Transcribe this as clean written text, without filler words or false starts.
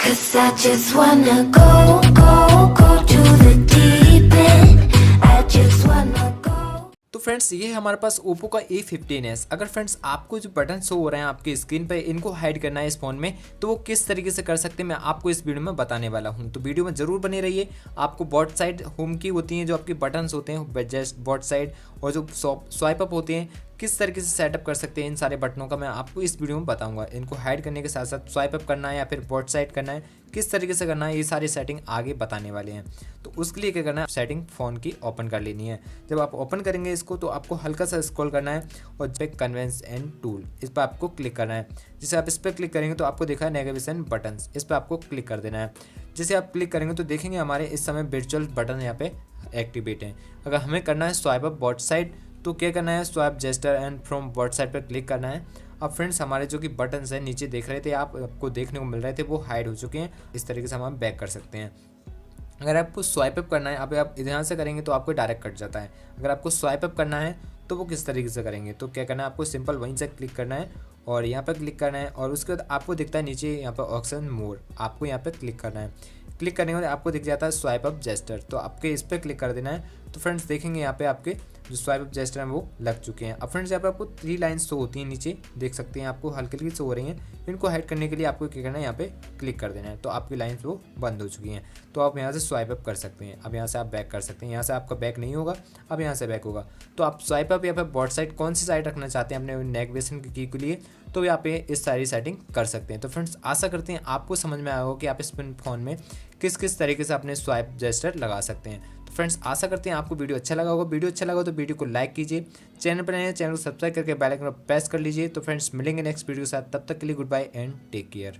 'Cause I just wanna go to the deep end. I just wanna go. तो friends ये है हमारे पास Oppo का A15s। अगर फ्रेंड्स आपको जो बटन शो हो रहे हैं आपकी स्क्रीन पे इनको हाइड करना है इस फ़ोन में, तो वो किस तरीके से कर सकते हैं मैं आपको इस वीडियो में बताने वाला हूँ। तो वीडियो में ज़रूर बने रहिए। आपको बॉट साइड होम की होती हैं जो आपकी बटन्स होते हैं जस्ट बॉट साइड, और जो स्वाइप अप होते हैं किस तरीके से सेटअप कर सकते हैं इन सारे बटनों का मैं आपको इस वीडियो में बताऊंगा। इनको हाइड करने के साथ साथ स्वाइप अप करना है या फिर बॉट साइड करना है, किस तरीके से करना है, ये सारी सेटिंग आगे बताने वाले हैं। तो उसके लिए क्या करना है, सेटिंग फ़ोन की ओपन कर लेनी है। जब आप ओपन करेंगे इसको तो आपको हल्का सा स्क्रॉल करना है और पे कन्वेंस एंड टूल इस पर आपको क्लिक करना है। जैसे आप इस पर क्लिक करेंगे तो आपको देखा है नेविगेशन बटन्स, इस पर आपको क्लिक कर देना है। जैसे आप क्लिक करेंगे तो देखेंगे हमारे इस समय वर्चुअल बटन यहाँ पे एक्टिवेट हैं। अगर हमें करना है स्वाइप अप बॉट साइड तो क्या करना है, swipe gesture and from both side पर क्लिक करना है। अब फ्रेंड्स हमारे जो कि बटन्स हैं नीचे देख रहे थे आपको देखने को मिल रहे थे वो हाइड हो चुके हैं। इस तरीके से हम बैक कर सकते हैं। अगर आपको स्वाइप अप करना है, अब आप ध्यान से करेंगे तो आपको डायरेक्ट कट जाता है। अगर आपको स्वाइप अप करना है तो वो किस तरीके से करेंगे, तो क्या करना है, आपको सिंपल वहीं से क्लिक करना है और यहाँ पर क्लिक करना है और उसके बाद आपको दिखता है नीचे यहाँ पर ऑप्शन मोर, आपको यहाँ पर क्लिक करना है। क्लिक करने के बाद आपको दिख जाता है स्वाइप अप जेस्टर, तो आपके इस पर क्लिक कर देना है। तो फ्रेंड्स देखेंगे यहाँ पे आपके जो स्वाइप अप जेस्टर हैं वो लग चुके हैं। अब फ्रेंड्स यहाँ पे आपको 3 लाइन्स शो होती हैं नीचे, देख सकते हैं आपको हल्की हल्की शो हो रही हैं। इनको हाइड करने के लिए आपको क्या करना है, यहाँ पे क्लिक कर देना है। तो आपकी लाइन्स वो बंद हो चुकी हैं। तो आप यहाँ से स्वाइप अप कर सकते हैं। अब यहाँ से आप बैक कर सकते हैं। यहाँ से आपका बैक नहीं होगा, अब यहाँ से बैक होगा। तो आप स्वाइप अप या फिर बॉट साइड कौन सी साइड रखना चाहते हैं अपने नेविगेशन की के लिए, तो यहाँ पे इस सारी सेटिंग कर सकते हैं। तो फ्रेंड्स आशा करते हैं आपको समझ में आया होगा कि आप इस फ़ोन में किस किस तरीके से अपने स्वाइप जेस्टर लगा सकते हैं। तो फ्रेंड्स आशा करते हैं आपको वीडियो अच्छा लगा होगा। वीडियो अच्छा लगा तो वीडियो को लाइक कीजिए, चैनल पर नए हैं चैनल को सब्सक्राइब करके बेल आइकन पर प्रेस कर लीजिए। तो फ्रेंड्स मिलेंगे नेक्स्ट वीडियो के साथ, तब तक के लिए good bye and take care.